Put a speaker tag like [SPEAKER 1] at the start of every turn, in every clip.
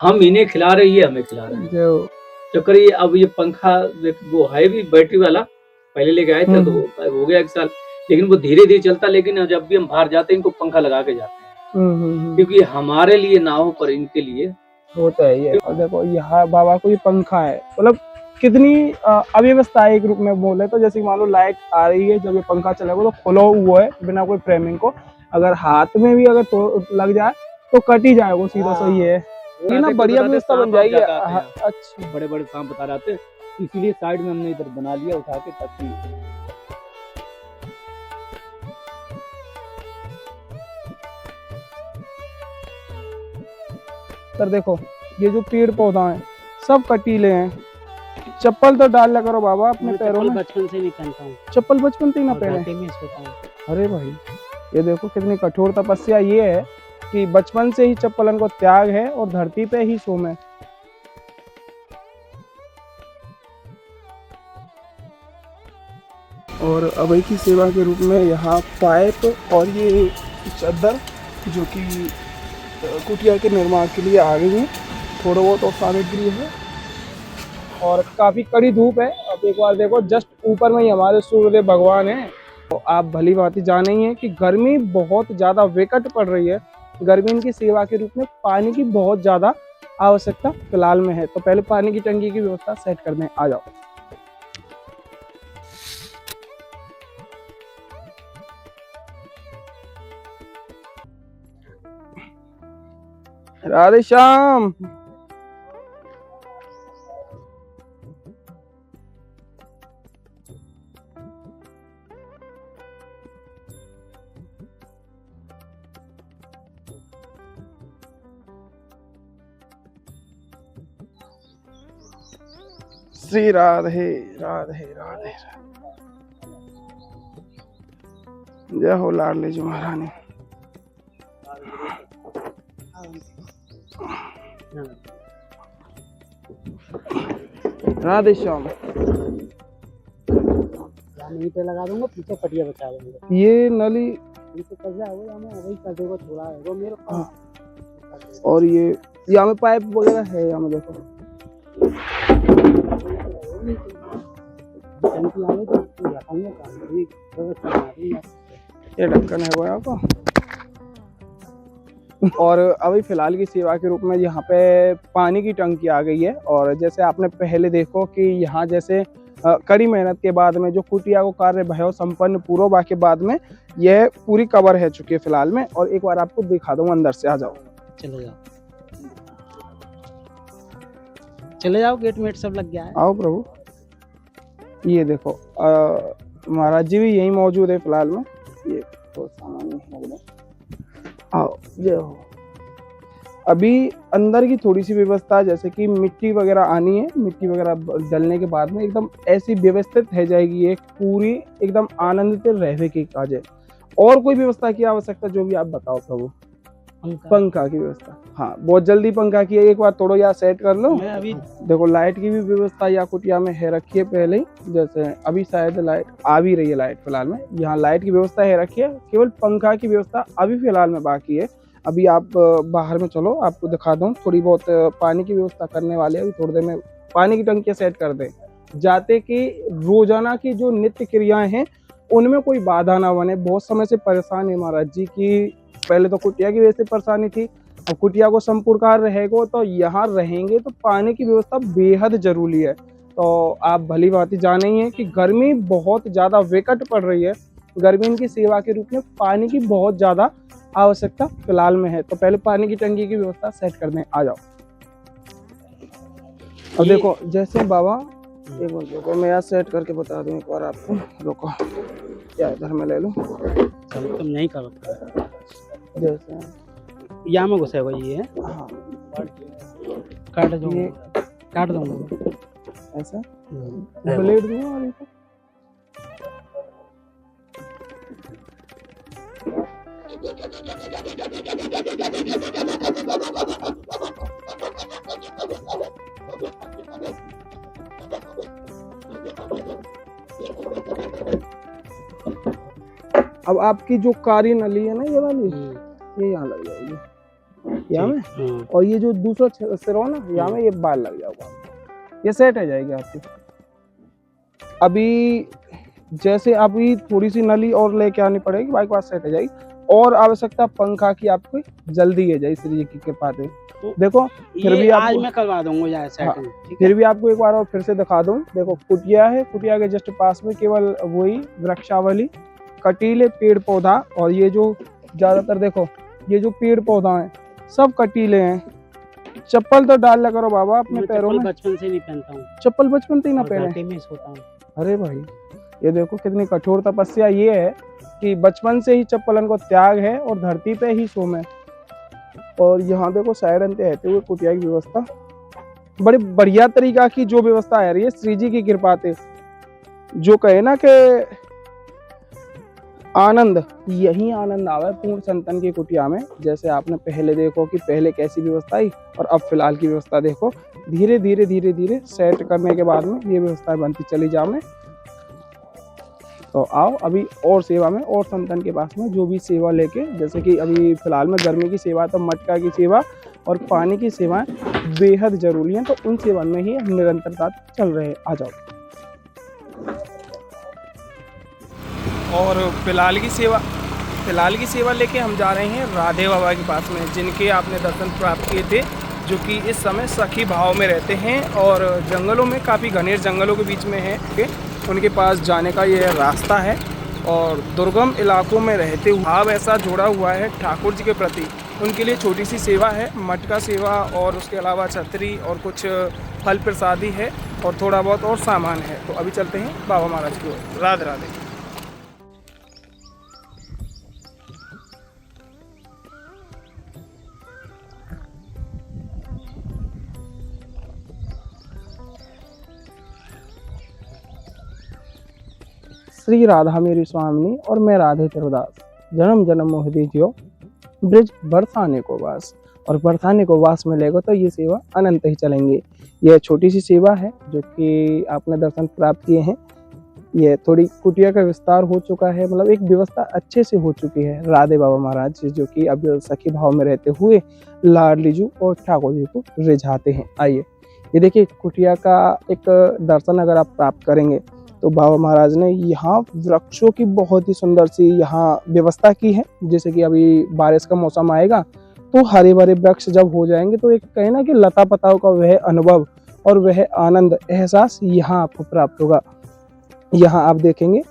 [SPEAKER 1] हम इन्हें खिला रहे, ये हमें खिला रहे हैं।
[SPEAKER 2] जो
[SPEAKER 1] चक्कर ये अब ये पंखा वो है भी बैटरी वाला, पहले लेके आए थे तो हो गया 1 साल, लेकिन वो धीरे-धीरे चलता, लेकिन जब भी हम बाहर जाते हैं इनको पंखा लगा के जाते हैं। क्योंकि हमारे लिए ना हो पर इनके लिए
[SPEAKER 2] होता है ये। और देखो यहाँ बाबा को ये पंखा है, मतलब कितनी अव्यवस्था है एक रूप में बोले तो। जैसे मान लो लाइट आ रही है, जब ये पंखा चलेगा तो खुला हुआ है बिना कोई फ्रेमिंग को, अगर हाथ में भी अगर तो लग जाए तो कट ही जाएगा सीधा। सही है ये ना, बढ़िया व्यवस्था बन जाएगी। अच्छा,
[SPEAKER 1] बड़े-बड़े सांप बता रहे थे, इसीलिए साइड में हमने इधर बना लिया उठा के ताकि
[SPEAKER 2] सर देखो ये जो पेड़ पौधा है सब कटीले हैं। चप्पल तो डाल लिया करो बाबा अपने पैरों में।
[SPEAKER 3] बचपन से नहीं पहनता हूँ,
[SPEAKER 2] चप्पल बचपन से ही ना पहने। अरे भाई ये देखो कितनी कठोर तपस्या ये है कि बचपन से ही चप्पलन को त्याग है और धरती पे ही सोम है। और अभय की सेवा के रूप में यहाँ पाइप और ये चादर जो कि कुटिया के निर्माण के लिए आ गई है, थोड़ा बहुत और सामग्री है और काफ़ी कड़ी धूप है। अब एक बार देखो जस्ट ऊपर में ही हमारे सूर्य भगवान हैं। तो आप भली भांति जाने ही हैं कि गर्मी बहुत ज़्यादा विकट पड़ रही है। गर्मी इनकी सेवा के रूप में पानी की बहुत ज़्यादा आवश्यकता फिलहाल में है। तो पहले पानी की टंकी की व्यवस्था सेट कर दें, आ जाओ। राधे श्याम। श्री राधे राधे राधे। जय हो लाडली जी महारानी। राधे श्याम।
[SPEAKER 3] यहीं पे लगा दूंगा, पीछे पटिया बचा दूंगा।
[SPEAKER 2] ये नली
[SPEAKER 3] पीछे कब्जा होगा, मैं वही कर दूंगा, थोड़ा है वो मेरे पास।
[SPEAKER 2] और ये यहाँ में पाइप वगैरह है, यहाँ में देखो ये ढक्कन है वो यहाँ का। और अभी फिलहाल की सेवा के रूप में यहाँ पे पानी की टंकी आ गई है। और जैसे आपने पहले देखो कि यहाँ जैसे कड़ी मेहनत के बाद में जो कुटिया को कार्य भयो संपन्न पूर्व के बाद में यह पूरी कवर है चुकी है फिलहाल में। और एक बार आपको दिखा दूँ अंदर से, आ जाओ।
[SPEAKER 3] चले जाओ, चले जाओ, गेट मेट सब लग गया है।
[SPEAKER 2] आओ प्रभु। ये देखो महाराज जी भी यही मौजूद है फिलहाल में। ये तो सामान्य है। आओ जय हो। अभी अंदर की थोड़ी सी व्यवस्था जैसे कि मिट्टी वगैरह आनी है, मिट्टी वगैरह डलने के बाद में एकदम ऐसी व्यवस्थित है जाएगी एक पूरी एकदम आनंदित रहने की काज है। और कोई व्यवस्था की आवश्यकता जो भी आप बताओ प्रभु। पंखा की व्यवस्था, हाँ बहुत जल्दी पंखा की है। एक बार थोड़ा यहाँ सेट कर लो।
[SPEAKER 3] अभी
[SPEAKER 2] देखो लाइट की भी व्यवस्था यहाँ कुटिया में है रखी है पहले ही। जैसे अभी शायद लाइट आ भी रही है, लाइट फिलहाल में यहाँ लाइट की व्यवस्था है रखी है। केवल पंखा की व्यवस्था अभी फिलहाल में बाकी है। अभी आप बाहर में चलो, आपको दिखा दूँ। थोड़ी बहुत पानी की व्यवस्था करने वाले अभी थोड़ी देर में पानी की टंकी सेट कर दें, जाते कि रोजाना की जो नित्य क्रियाएं हैं उनमें कोई बाधा ना बने। बहुत समय से परेशान है महाराज जी की, पहले तो कुटिया की वजह से परेशानी थी, अब कुटिया को संपूर्ण कार्य रहेगा तो यहाँ रहेंगे तो पानी की व्यवस्था बेहद जरूरी है। तो आप भली भांति जाने ही हैं कि गर्मी बहुत ज़्यादा विकट पड़ रही है। गर्मी की सेवा के रूप में पानी की बहुत ज़्यादा आवश्यकता फिलहाल में है। तो पहले पानी की टंकी की व्यवस्था सेट कर दें, आ जाओ। अब देखो जैसे बाबा एक बार देखो, मैं यहाँ सेट करके बता दूँ एक बार आपको। रुको या इधर में ले लो।
[SPEAKER 3] तुम नहीं करो,
[SPEAKER 2] जैसे
[SPEAKER 3] यहाँ में घुसे हुआ ये है।
[SPEAKER 2] हाँ
[SPEAKER 3] काट दूंगा, काट दूंगा
[SPEAKER 2] ऐसा ब्लेड दूंगा। और अब आपकी जो कारी नली है ना ये वाली, ये यहाँ लग जाएगी। यहाँ में,
[SPEAKER 3] हाँ।
[SPEAKER 2] और ये जो दूसरा सिरा ना यहाँ में ये बाल लग जाएगा, ये सेट हो जाएगी आपकी। अभी जैसे अभी थोड़ी सी नली और लेके आनी पड़ेगी, बाइक बात सेट हो जाएगी। और आवश्यकता पंखा की आपको जल्दी है जाए श्री जी की कृपा से। देखो फिर भी
[SPEAKER 3] आज
[SPEAKER 2] आपको
[SPEAKER 3] मैं करवा दूंगा यार
[SPEAKER 2] हाँ,
[SPEAKER 3] सेटिंग, ठीक है।
[SPEAKER 2] फिर भी आपको एक बार और फिर से दिखा दूं। देखो कुटिया है, कुटिया के जस्ट पास में केवल वही वृक्षावली, कटीले पेड़ पौधा, और ये जो ज्यादातर देखो ये जो पेड़ पौधा है सब कटीले हैं। चप्पल तो डाल लिया करो बाबा अपने
[SPEAKER 3] मैं
[SPEAKER 2] पैरों
[SPEAKER 3] चप्पल
[SPEAKER 2] में।
[SPEAKER 3] बचपन से नहीं पहनता हूँ,
[SPEAKER 2] चप्पल बचपन से ही ना
[SPEAKER 3] और
[SPEAKER 2] पहने।
[SPEAKER 3] घाटी में सोता हूँ।
[SPEAKER 2] अरे भाई ये देखो कितनी कठोर तपस्या ये है कि बचपन से ही चप्पलन को त्याग है और धरती पे ही सोम है। और यहाँ देखो सायरन ते रहते हुए कुटिया की व्यवस्था बड़ी बढ़िया तरीका की जो व्यवस्था है रही है श्री जी की कृपा से। जो कहे ना कि आनंद, यही आनंद आवे पूर्ण संतन की कुटिया में। जैसे आपने पहले देखो कि पहले कैसी व्यवस्था आई और अब फिलहाल की व्यवस्था देखो, धीरे धीरे धीरे धीरे सेट करने के बाद में ये व्यवस्थाएं बनती चली जाए। तो आओ अभी और सेवा में और संतन के पास में जो भी सेवा लेके, जैसे कि अभी फिलहाल में गर्मी की सेवा तो मटका की सेवा और पानी की सेवाएं बेहद जरूरी हैं, तो उन सेवा में ही हम निरंतरता चल रहे हैं। आ जाओ। और फिलहाल की सेवा लेके हम जा रहे हैं राधे बाबा के पास में, जिनके आपने दर्शन प्राप्त किए थे, जो कि इस समय सखी भाव में रहते हैं और जंगलों में, काफ़ी घने जंगलों के बीच में है। उनके पास जाने का ये रास्ता है और दुर्गम इलाकों में रहते हुए भाव ऐसा जुड़ा हुआ है ठाकुर जी के प्रति। उनके लिए छोटी सी सेवा है, मटका सेवा, और उसके अलावा छतरी और कुछ फल प्रसादी है और थोड़ा बहुत और सामान है। तो अभी चलते हैं बाबा महाराज की ओर। राधे राधे। श्री राधा मेरी स्वामिनी और मैं राधे तिरुदास, जन्म जन्म मोह दीजियो ब्रिज बरसाने को वास। और बरसाने को वास मिलेगा तो ये सेवा अनंत ही चलेंगे। यह छोटी सी सेवा है जो कि आपने दर्शन प्राप्त किए हैं। ये थोड़ी कुटिया का विस्तार हो चुका है, मतलब एक व्यवस्था अच्छे से हो चुकी है। राधे बाबा महाराज जो कि अब सखी भाव में रहते हुए लाडली जी और ठाकुर जी को रिझाते हैं। आइए ये देखिए कुटिया का एक दर्शन अगर आप प्राप्त करेंगे तो बाबा महाराज ने यहाँ वृक्षों की बहुत ही सुंदर सी यहाँ व्यवस्था की है। जैसे कि अभी बारिश का मौसम आएगा तो हरे भरे वृक्ष जब हो जाएंगे तो एक कहे ना कि लता पताओं का वह अनुभव और वह आनंद एहसास यहाँ आपको प्राप्त होगा। यहाँ आप देखेंगे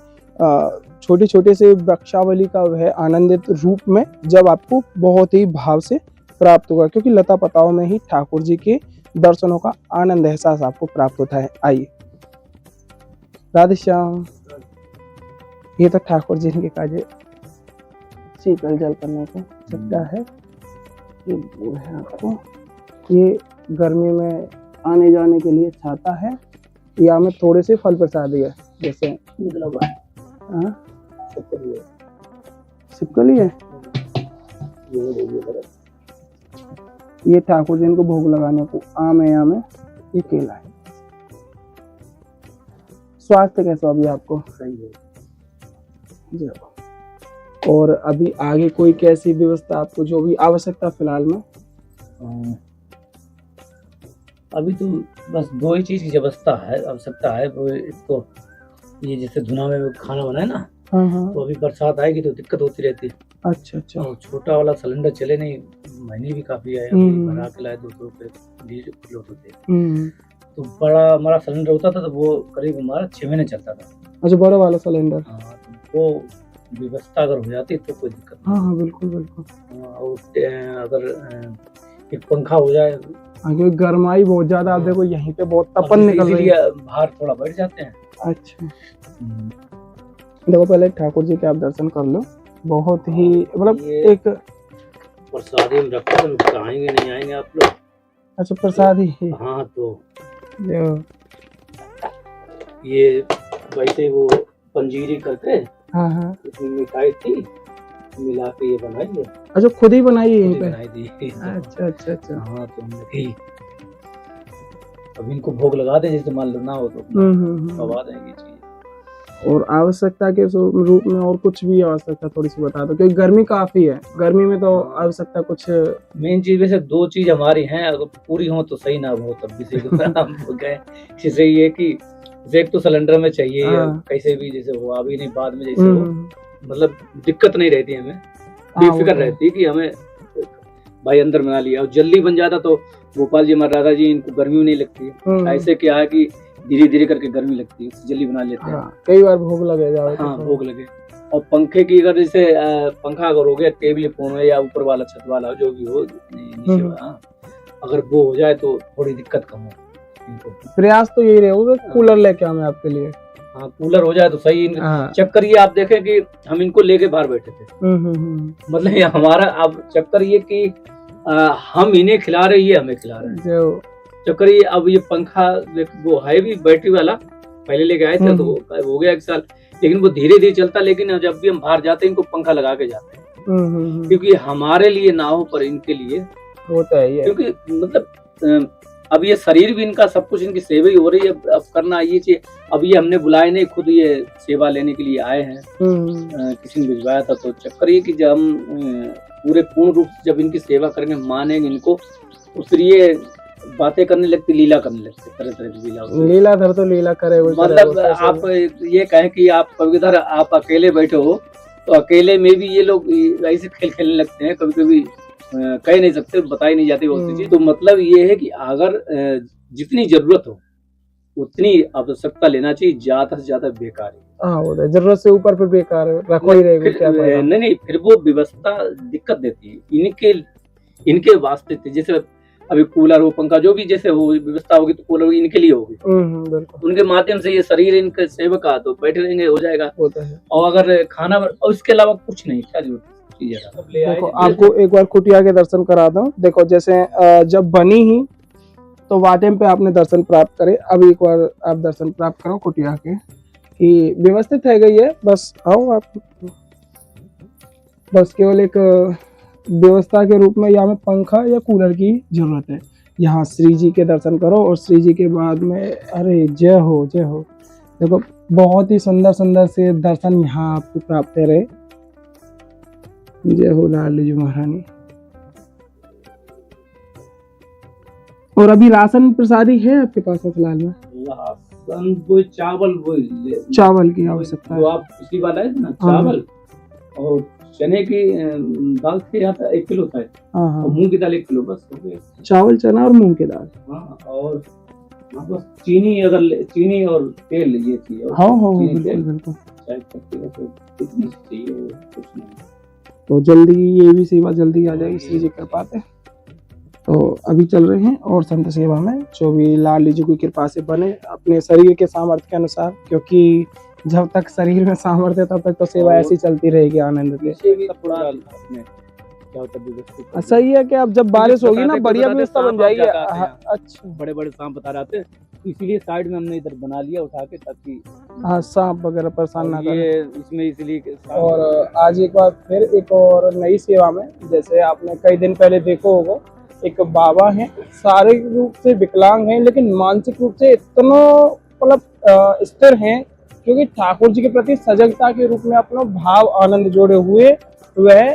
[SPEAKER 2] छोटे छोटे से वृक्षावली का वह आनंदित रूप में जब आपको बहुत ही भाव से प्राप्त होगा, क्योंकि लता पताओं में ही ठाकुर जी के दर्शनों का आनंद एहसास आपको प्राप्त होता है। आइए राधे श्याम। ये तो ठाकुर जी के काजे शीतल जल करने को चक्का है, ये वो है आपको, ये गर्मी में आने जाने के लिए छाता है। यहाँ में थोड़े से फल प्रसाद है, जैसे सिपकली है, ये ठाकुर जी को भोग लगाने को आम है। यहाँ में ये केला है। स्वास्थ्य कैसा अभी आपको? सही है। और अभी आगे कोई कैसी व्यवस्था आपको जो भी आवश्यकता फिलहाल में?
[SPEAKER 1] अभी तो बस दो ही चीज की आवश्यकता है। वो एक तो ये जैसे धुना में खाना बनाए ना, तो अभी बरसात आएगी तो दिक्कत होती रहती है।
[SPEAKER 2] अच्छा।
[SPEAKER 1] और छोटा वाला सिलेंडर चले नहीं, महंगी भी काफी है, अभी बना के लाए 200 रुपए 20 किलो होते। तो बड़ा हमारा सिलेंडर होता था तो वो करीब हमारा 6 महीने चलता था।
[SPEAKER 2] अच्छा, बड़ा वाला सिलेंडर।
[SPEAKER 1] हाँ, तो वो व्यवस्था अगर हो जाती तो कोई दिक्कत नहीं।
[SPEAKER 2] हाँ बिल्कुल।
[SPEAKER 1] और अगर एक पंखा हो जाए,
[SPEAKER 2] क्योंकि गर्माई बहुत ज्यादा, आप देखो यहीं पे बहुत तपन निकल रही है,
[SPEAKER 1] बाहर थोड़ा बैठ जाते हैं।
[SPEAKER 2] अच्छा देखो पहले ठाकुर जी के आप दर्शन कर लो, बहुत ही मतलब एक
[SPEAKER 1] प्रसादी में रखा तो आएंगे नहीं आएंगे आप लोग। अच्छा
[SPEAKER 2] प्रसादी।
[SPEAKER 1] हाँ तो ये वैसे वो पंजीरी करके उसमें मिठाई थी मिला के ये बनाई है। अच्छा
[SPEAKER 2] खुद ही बनाई है यहीं पे?
[SPEAKER 1] बनाई थी।
[SPEAKER 2] अच्छा।
[SPEAKER 1] हाँ तो हमने अब इनको भोग लगा दें, जैसे मान लो ना हो तो करवा देंगे चीज।
[SPEAKER 2] और आवश्यकता के रूप में और कुछ भी आवश्यकता थोड़ी सी बता दो, क्योंकि गर्मी काफी है, गर्मी में तो आवश्यकता कुछ।
[SPEAKER 1] मेन चीज वैसे दो चीज हमारी हैं, अगर पूरी हो तो सही, ना हो तब भी सही। हम गए जैसे ये कि एक तो सिलेंडर में चाहिए, या कैसे भी जैसे हो, अभी नहीं बाद में जैसे हो, मतलब दिक्कत नहीं रहती हमें, बेफिक्र रहती है कि हमें भाई अंदर बना लिया, और जल्दी बन जाता। तो गोपाल जी हमारे दादा जी, इनको गर्मी नहीं लगती है, ऐसे क्या है कि धीरे धीरे करके गर्मी लगती है, जल्दी बना लेते हैं।
[SPEAKER 2] कई बार भूख लगे जाओ।
[SPEAKER 1] हाँ, भूख लगे। और पंखे की अगर जैसे पंखा अगर हो गया टेबल फोन है, या ऊपर वाला छत वाला जो भी हो, नीचे वाला, अगर वो हो जाए तो थोड़ी दिक्कत कम हो इनको।
[SPEAKER 2] प्रयास तो यही रहेगा कूलर लेके आए आपके लिए।
[SPEAKER 1] हाँ, कूलर हो जाए तो सही। चक्कर ये आप देखें कि हम इनको लेके बाहर बैठे थे, मतलब ये हमारा अब चक्कर ये कि हम इन्हें खिला रहे, ये हमें खिला रहे हैं। चक्कर ये, अब ये पंखा वो है भी बैटरी वाला, पहले लेके आए थे तो हो गया 1 साल, लेकिन वो धीरे धीरे चलता। लेकिन जब भी हम बाहर जाते हैं इनको पंखा लगा के जाते हैं, क्योंकि हमारे लिए ना हो पर इनके लिए
[SPEAKER 2] होता है ये।
[SPEAKER 1] क्योंकि मतलब अब ये शरीर भी इनका, सब कुछ इनकी सेवा ही हो रही है, अब करना ये चाहिए। अब ये हमने बुलाए नहीं, खुद ये सेवा लेने के लिए आए हैं, किसी ने भिजवाया था। तो चक्कर ये कि जब हम पूरे पूर्ण रूप से जब इनकी सेवा करेंगे, मानेंगे इनको, तो फिर ये बातें करने लगती, लीला करने लगते, तरह तरह की लीला धर तो लीला करे। मतलब आप ये कहें कि आप कभी इधर आप अकेले बैठे हो, तो अकेले में भी ये लोग ऐसे खेल खेलने लगते हैं, कभी कभी कह नहीं सकते, बताई नहीं जाती बहुत सी चीज। तो मतलब ये है कि अगर जितनी जरूरत हो उतनी आवश्यकता लेना चाहिए, ज्यादा से ज्यादा बेकार है।
[SPEAKER 2] हाँ, वो जरूरत से ऊपर फिर बेकार रखो ही रहेगा, क्या फायदा।
[SPEAKER 1] नहीं, फिर वो व्यवस्था दिक्कत देती है इनके वास्ते। जैसे अभी कूलर हो, पंखा जो भी जैसे हो, व्यवस्था होगी तो कूलर इनके लिए होगी, उनके माध्यम से ये शरीर इनके सेवक का, तो बैठे रहेंगे, हो जाएगा। होता है। और अगर खाना, और इसके अलावा कुछ नहीं, क्या जरूरत है। देखो
[SPEAKER 2] आपको एक बार कुटिया के दर्शन कराता हूँ। देखो जैसे जब बनी ही तो वाटेम पे आपने दर्शन प्राप्त करे, अब एक बार आप दर्शन प्राप्त करो कुटिया के, कि व्यवस्थित है गई है। बस आओ आप, बस केवल एक व्यवस्था के रूप में यहाँ में पंखा या कूलर की जरूरत है। यहाँ श्री जी के दर्शन करो, और श्री जी के बाद में, अरे जय हो जय हो। देखो बहुत ही सुंदर सुंदर से दर्शन यहाँ आपको प्राप्त रहे। जय हो लाल जी महारानी। और अभी राशन प्रसादी है आपके पास फिलहाल में?
[SPEAKER 1] राशन वो
[SPEAKER 2] चावल की आवश्यकता है।
[SPEAKER 1] तो आप पिछली बार आए थे ना, चावल और चने की दाल से यहाँ 1 किलो था, और मूंग की दाल 1 किलो, बस हो गया।
[SPEAKER 2] चावल, चना और मूंग की दाल।
[SPEAKER 1] हाँ, और बस चीनी, अगर चीनी और तेल ये चाहिए।
[SPEAKER 2] हाँ, बिल्कुल।
[SPEAKER 1] चाय पत्ती का तो इतनी चाहिए, कुछ नहीं।
[SPEAKER 2] तो जल्दी ये भी सेवा जल्दी आ जाएगी, श्री जी कर पाते। तो अभी चल रहे हैं और संत सेवा में, जो भी लाल जी की कृपा से बने अपने शरीर के सामर्थ्य के अनुसार, क्योंकि जब तक शरीर में सामर्थ्य तब तक तो सेवा ऐसी चलती रहेगी आनंद के। सही है कि अब जब बारिश होगी ना, बढ़िया व्यवस्था बन जाएगी। अच्छा,
[SPEAKER 1] बड़े बड़े सांप बता रहे थे, इसीलिए साइड में हमने इधर बना लिया उठा के, ताकि
[SPEAKER 2] हाँ सांप वगैरह परेशान ना करे
[SPEAKER 1] इसमें, इसलिए।
[SPEAKER 2] और आज एक बार फिर एक और नई सेवा में, जैसे आपने कई दिन पहले देखो होगा, एक बाबा हैं, शारीरिक रूप से विकलांग हैं, लेकिन मानसिक रूप से इतना मतलब स्थिर हैं, क्योंकि ठाकुर जी के प्रति सजगता के रूप में अपना भाव आनंद जोड़े हुए वह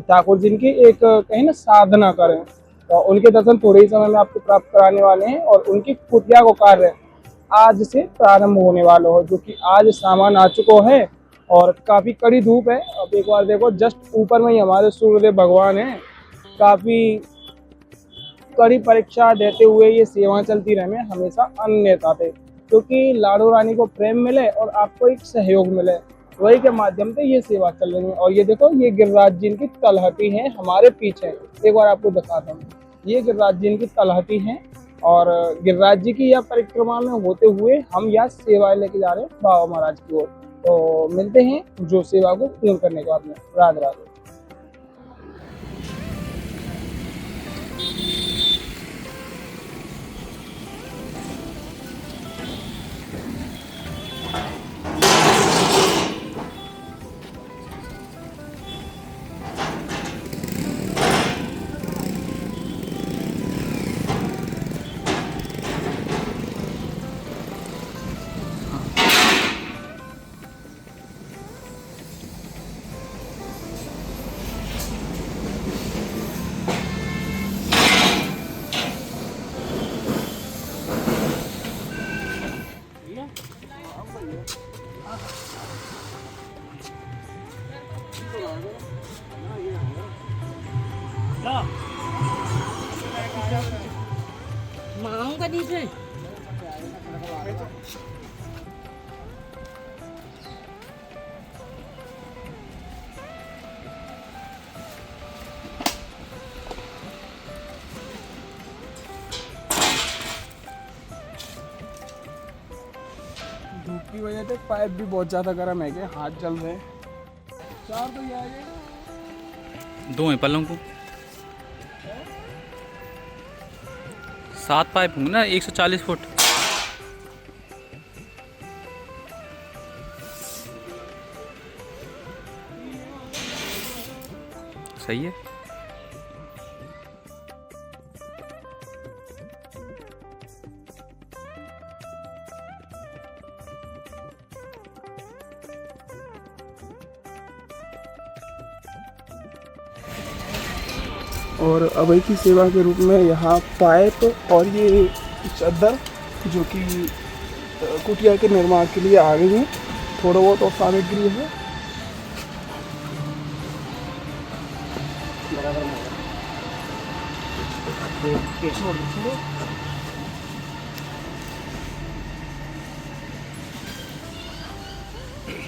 [SPEAKER 2] ठाकुर जी की एक कहीं ना साधना करें। तो उनके दर्शन थोड़े ही समय में आपको प्राप्त कराने वाले हैं, और उनकी कुटिया को कार्य आज से प्रारंभ होने वाला हो, जो कि आज सामान आ चुका है, और काफी कड़ी धूप है। अब एक बार देखो, जस्ट ऊपर में ही हमारे सूर्यदेव भगवान हैं, काफी कड़ी परीक्षा देते हुए ये सेवा चलती रहे में हमेशा अन्यथा थे, क्योंकि लाडो रानी को प्रेम मिले और आपको एक सहयोग मिले, वही के माध्यम से ये सेवा चल रही है। और ये देखो, ये गिरिराज जी की तलहटी है हमारे पीछे, एक बार आपको दिखाता हूँ। ये गिरिराज जी की तलहटी है, और गिरिराज जी की यह परिक्रमा में होते हुए हम यह सेवाएं लेके जा रहे हैं बाबा महाराज की ओर। तो मिलते हैं जो सेवा को पूर्ण करने के बाद में। राधे राधे।
[SPEAKER 3] का नीचे।
[SPEAKER 2] धूप की वजह से पाइप भी बहुत ज़्यादा गर्म है, कि हाथ जल रहे हैं। चार तो ये आएंगे,
[SPEAKER 4] दो हैं पलंग को, 7 पाइप होंगे ना, 140 फुट। सही है।
[SPEAKER 2] और अभय की सेवा के रूप में यहाँ पाइप और ये चादर जो कि कुटिया के निर्माण के लिए आ गई है, थोड़ा बहुत और सामग्री है।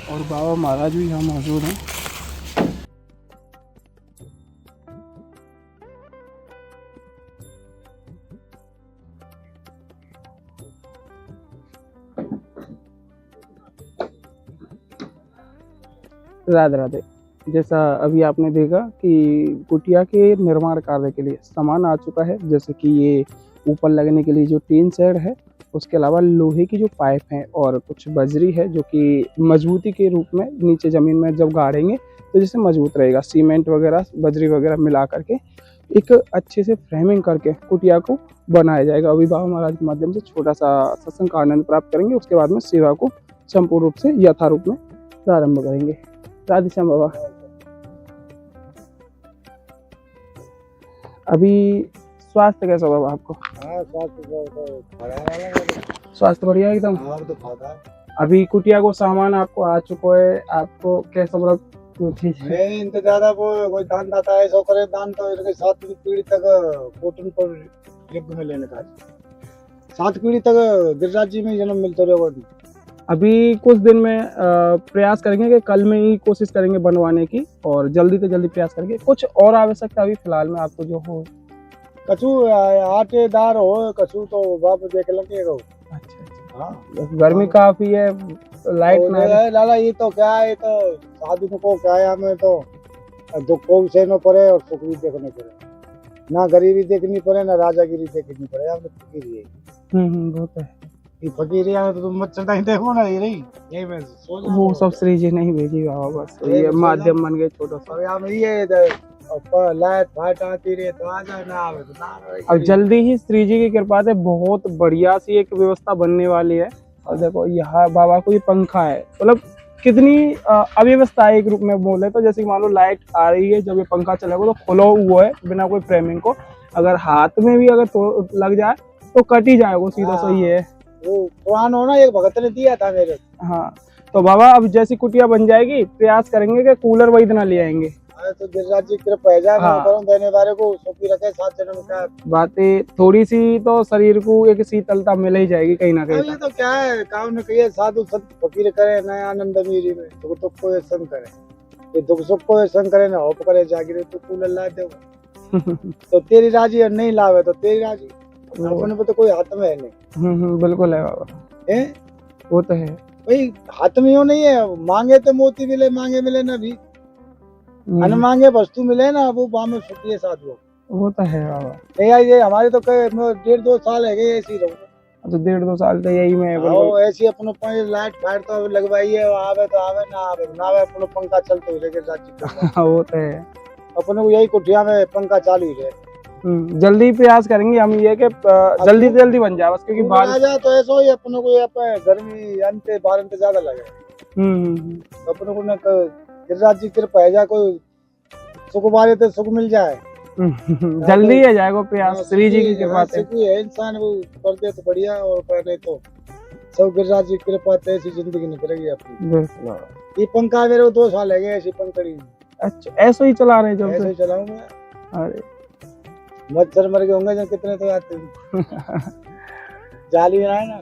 [SPEAKER 2] और बाबा महाराज भी यहाँ मौजूद हैं। राधे राधे। जैसा अभी आपने देखा कि कुटिया के निर्माण कार्य के लिए सामान आ चुका है, जैसे कि ये ऊपर लगने के लिए जो टीन शेड है, उसके अलावा लोहे की जो पाइप हैं और कुछ बजरी है जो कि मजबूती के रूप में नीचे ज़मीन में जब गाड़ेंगे तो जिससे मजबूत रहेगा। सीमेंट वगैरह बजरी वगैरह मिला करके एक अच्छे से फ्रेमिंग करके कुटिया को बनाया जाएगा। अभी बाबा महाराज के माध्यम से छोटा सा सत्संग का आनंद प्राप्त करेंगे, उसके बाद में सेवा को संपूर्ण रूप से यथारूप में प्रारंभ करेंगे। राधे श्याम बाबा। अभी स्वास्थ्य कैसा बाबा आपको? स्वास्थ्य बढ़िया एकदम। अभी कुटिया को सामान आपको आ चुका है, आपको कैसा
[SPEAKER 3] इंतजार कोई दान दाता है सो करे दान, तो इनके 7 पीढ़ी तक कोटन पर यज्ञ में लेने का 7 पीढ़ी तक गिरिराज जी में जन्म मिलते रहे।
[SPEAKER 2] अभी कुछ दिन में प्रयास करेंगे कि कल में ही कोशिश करेंगे बनवाने की, और जल्दी से जल्दी प्रयास करेंगे। कुछ और आवश्यकता अभी फिलहाल में आपको जो हो?
[SPEAKER 3] कछु आटेदार हो, कछु तो बाप देख लेंगे।
[SPEAKER 2] अच्छा।
[SPEAKER 3] हाँ,
[SPEAKER 2] गर्मी काफी है, लाइट ना
[SPEAKER 3] है लाला। ये तो क्या है, तो साधु को क्या है, हमें तो दुख को भी सहना पड़े और सुख भी देखने पड़े। ना गरीबी देखनी पड़े ना राजागिरी देखनी पड़े। हमें फकीरी है।
[SPEAKER 2] बहुत है
[SPEAKER 3] ये फकीरी है तो तुम मच्छरदानी देखो ना, ये नहीं यही मैं सोच रहा
[SPEAKER 2] वो सब श्री जी नहीं भेजी बाबा, बस ये माध्यम बन गए छोटा सा।
[SPEAKER 3] यहाँ में ये लाइट फाइट आती रही तो आ जाए, ना आवे तो ना आवे।
[SPEAKER 2] अब जल्दी ही श्री जी की कृपा से बहुत बढ़िया सी एक व्यवस्था बनने वाली है। और देखो यहाँ बाबा को ये पंखा है, मतलब कितनी अव्यवस्था है एक रूप में बोले तो। जैसे मान लो लाइट आ रही है, जब ये पंखा चलेगा तो खुला हुआ है बिना कोई फ्रेमिंग को, अगर हाथ में भी अगर लग जाए तो कट ही जाएगा सीधा। सही है,
[SPEAKER 3] वो पुराना हो ना, एक भगत ने दिया था मेरे।
[SPEAKER 2] हाँ तो बाबा अब जैसी कुटिया बन जाएगी प्रयास करेंगे कि कूलर वही ना ले आएंगे।
[SPEAKER 3] तो गिरिराज जी कृपा है जाए। हाँ। देने वाले को सुखी रखे, 7 जन्म का बातें
[SPEAKER 2] थोड़ी सी तो शरीर को एक शीतलता मिल ही जाएगी कहीं ना कहीं।
[SPEAKER 3] ये तो क्या है, काम ने कहिए साधु संत फकीर करे नया आनंद अमीरी में, दुख सुख को संग करे, ये दुख सुख को संग करे ना होप करे जागिर तो कूलर ला दे। तो तेरी राजी और नहीं लावे तो तेरी राजी, अपने पे तो कोई हाथ में है नहीं।
[SPEAKER 2] बिल्कुल है बाबा,
[SPEAKER 3] है
[SPEAKER 2] वो तो है
[SPEAKER 3] भाई। हाथ में यूँ नहीं है, मांगे तो मोती मिले, मांगे मिले ना भी, अन मांगे वस्तु मिले ना, वो बाम सुखी है साधु।
[SPEAKER 2] वो तो है बाबा।
[SPEAKER 3] ये हमारे तो 1.5-2 साल है गए ऐसी रहूँ।
[SPEAKER 2] तो 1.5-2 साल तो यही में
[SPEAKER 3] ऐसी अपनो लाइट फाइट तो लगवाई है, आवे तो आवे ना आवे ना आवे, अपनो पंखा चलते हुए
[SPEAKER 2] वो तो है।
[SPEAKER 3] अपने को यही कुटिया में पंखा चालू ही रहे।
[SPEAKER 2] जल्दी प्रयास करेंगे हम ये कि जल्दी से जल्दी बन जाए बस, क्योंकि
[SPEAKER 3] बारिश आ जाए तो ऐसा ही अपने को गर्मी अंत 12 ज्यादा लगे। अपने को न गिरिराज जी कृपा है जा, कोई सुख मारे तो सुख मिल जाए।
[SPEAKER 2] जल्दी है जाएगा प्रयास श्री जी की कृपा से।
[SPEAKER 3] है इंसान वो कर दे तो बढ़िया, और पहले तो सब गिरिराज जी की कृपा से ऐसी जिंदगी निकलेगी अपनी। ये पंखा मेरे को 2 साल है गए ऐसी पंखड़ी।
[SPEAKER 2] अच्छा, ऐसे ही चला रहे जब
[SPEAKER 3] ऐसे ही चलाऊंगा।
[SPEAKER 2] अरे
[SPEAKER 3] मच्छर मर गए होंगे जब कितने तो आते हैं। जाली है ना,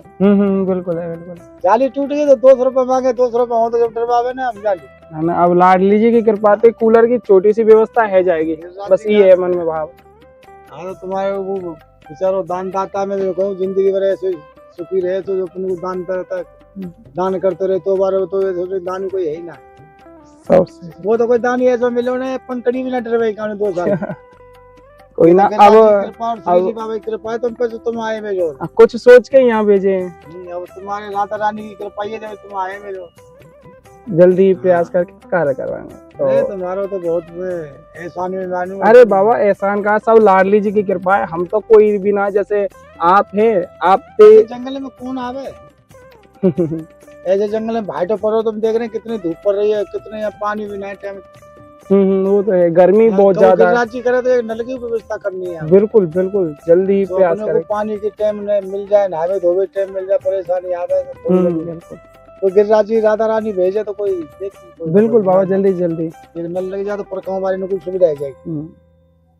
[SPEAKER 2] बिल्कुल है, बिल्कुल।
[SPEAKER 3] जाली टूट गई तो 200 रुपए मांगे, 200 रुपए हो तो जब डरवावे ना हम जाली।
[SPEAKER 2] है ना, अब लाडली जी की कृपा से कूलर की छोटी सी व्यवस्था है जाएगी, बस ये है मन में भाव।
[SPEAKER 3] हाँ तो तुम्हारे वो बेचारो दानदाता में जो कहूँ जिंदगी भर ऐसे सुखी रहे तो जो अपने को दान करता दान करते रहे तो बार तो ऐसे दान कोई है ही ना।
[SPEAKER 2] सबसे
[SPEAKER 3] वो तो कोई दान ही ऐसा मिलो ना पंकड़ी भी ना डरवे का 2 साल
[SPEAKER 2] कोई ना।
[SPEAKER 3] कृपा और श्री
[SPEAKER 2] अब
[SPEAKER 3] जी बाबा की कृपा है तुम पे, तो तुम आए में जो
[SPEAKER 2] कुछ सोच के यहाँ भेजे हैं,
[SPEAKER 3] अब तुम्हारे राधा रानी की कृपा ही है जब तुम आए में जो
[SPEAKER 2] जल्दी प्रयास करके कार्य करवाएंगे।
[SPEAKER 3] अरे
[SPEAKER 2] तो
[SPEAKER 3] तुम्हारा तो बहुत एहसान में मानू।
[SPEAKER 2] अरे बाबा एहसान का सब लाडली जी की कृपा है, हम तो कोई भी ना, जैसे आप हैं, आप
[SPEAKER 3] ऐसे जंगल में कौन आवे ऐसे जंगल में भाई तो पड़ो, तुम देख रहे हैं कितनी धूप पड़ रही है, कितने यहाँ पानी भी नहीं टाइम।
[SPEAKER 2] वो तो है, गर्मी बहुत
[SPEAKER 3] तो
[SPEAKER 2] ज्यादा है।
[SPEAKER 3] गिरिराज करे तो एक नल की व्यवस्था करनी है।
[SPEAKER 2] बिल्कुल बिल्कुल, जल्दी ही
[SPEAKER 3] तो
[SPEAKER 2] प्रयास
[SPEAKER 3] अपने को
[SPEAKER 2] करें।
[SPEAKER 3] पानी की टाइम मिल जाए, नहावे धोवे टाइम मिल जाए, परेशानी आवे तो थोड़ी लगी।
[SPEAKER 2] बिल्कुल
[SPEAKER 3] कोई गिरिराज जी राधा रानी भेजे तो कोई
[SPEAKER 2] बिल्कुल बाबा, जल्दी जल्दी।
[SPEAKER 3] ये नल लग जाए तो परखाओं वाले को सुविधा है जाएगी।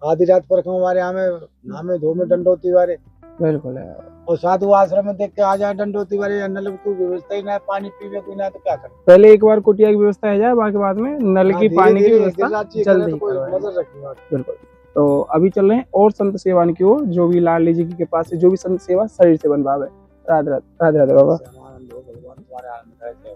[SPEAKER 3] आधी रात परखाओं वाले हमें धोमे डंडोती वाले
[SPEAKER 2] बिल्कुल है।
[SPEAKER 3] और साधु आश्रम में देख के आ जाए डंडोती वाले, नल की व्यवस्था ही ना है, पानी पीने कोई ना तो क्या करें।
[SPEAKER 2] पहले एक बार कुटिया की व्यवस्था है जाए, बाकी बाद में नल की पानी की व्यवस्था जल्दी करवाएंगे।
[SPEAKER 3] नजर रखिएगा।
[SPEAKER 2] बिल्कुल। तो अभी चल रहे हैं और संत सेवान की ओर, जो भी लाडली जी के पास से जो भी संत सेवा शरीर से बन पावे। राधे राधे, राधे राधे बाबा।
[SPEAKER 3] आनंद हो भगवान तुम्हारे आनंद है।